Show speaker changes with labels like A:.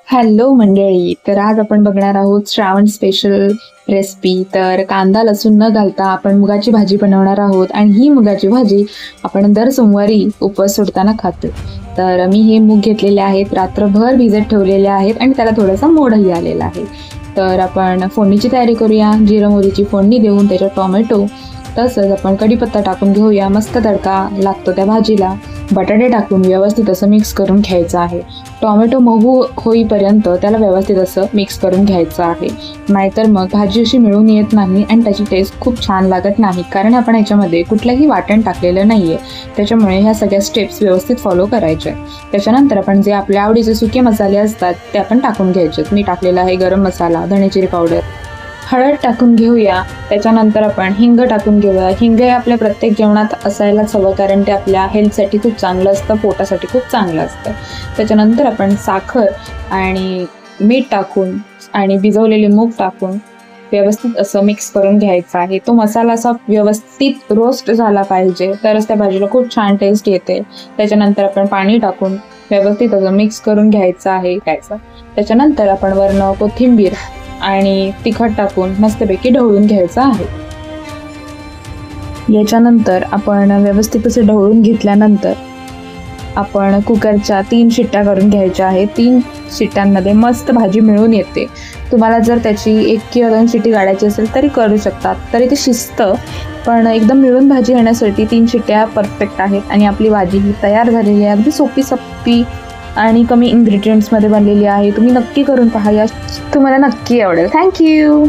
A: Hello मंडळी, तर आज आपण बघणार आहोत श्रावण स्पेशल रेसिपी. तर कांदा लसूण न घालता आपण मुगाची भाजी बनवणार आहोत आणि ही मुगाची भाजी आपण दर सोमवारी उपवास सोडताना खातो. तर मी हे मूग घेतलेले आहेत, रात्रभर भिजत ठेवलेले आहेत आणि त्याला थोडासा मोडही आलेला आहे. तर आपण फोडणीची तयारी करूया. जिरं मोहरीची फोडणी देऊन त्याच्यात टोमॅटो तसंच आपण कढीपत्ता टाकून घेऊया. मस्त तडका लागतो त्या भाजीला. बटाटे टाकून व्यवस्थित असं मिक्स करून घ्यायचं आहे. टोमॅटो मऊ होईपर्यंत त्याला व्यवस्थित असं मिक्स करून घ्यायचं आहे, नाहीतर मग भाजी अशी मिळून येत नाही आणि त्याची टेस्ट खूप छान लागत नाही, कारण आपण याच्यामध्ये कुठलंही वाटण टाकलेलं नाही आहे. त्याच्यामुळे ह्या सगळ्या स्टेप्स व्यवस्थित फॉलो करायच्या. त्याच्यानंतर आपण जे आपल्या आवडीचे सुके मसाले असतात ते आपण टाकून घ्यायचे. मी टाकलेला आहे गरम मसाला, धणे जिरे पावडर, हळद टाकून घेऊया. त्याच्यानंतर आपण हिंग टाकून घेऊया. हिंग हे आपल्या प्रत्येक जेवणात असायलाच हवं, कारण ते आपल्या हेल्थसाठी खूप चांगलं असतं, पोटासाठी खूप चांगलं असतं. त्याच्यानंतर आपण साखर आणि मीठ टाकून आणि भिजवलेले मूग टाकून व्यवस्थित असं मिक्स करून घ्यायचं आहे. तो मसाला असा व्यवस्थित रोस्ट झाला पाहिजे, तरच त्या भाजीला खूप छान टेस्ट येते. त्याच्यानंतर आपण पाणी टाकून व्यवस्थित असं मिक्स करून घ्यायचं आहे. त्याच्यानंतर आपण वरनं कोथिंबीर आणि तिखट टाकून मस्तपैकी ढवळून घ्यायचं आहे. याच्यानंतर आपण व्यवस्थित असे ढवळून घेतल्यानंतर आपण कुकरच्या 3 शिट्ट्या करून घ्यायच्या आहेत. 3 शिट्ट्यांमध्ये मस्त भाजी मिळून येते. तुम्हाला जर त्याची 1 किंवा 2 शिट्टी काढायची असेल तरी करू शकतात, तरी ते शिजतं. पण एकदम मिळून भाजी येण्यासाठी 3 शिट्ट्या परफेक्ट आहेत आणि आपली भाजी ही तयार झालेली आहे. अगदी सोपी आणि कमी इन्ग्रेडियंट्समध्ये बनलेली आहे. तुम्ही नक्की करून पहा, या तुम्हाला नक्की आवडेल. थँक्यू.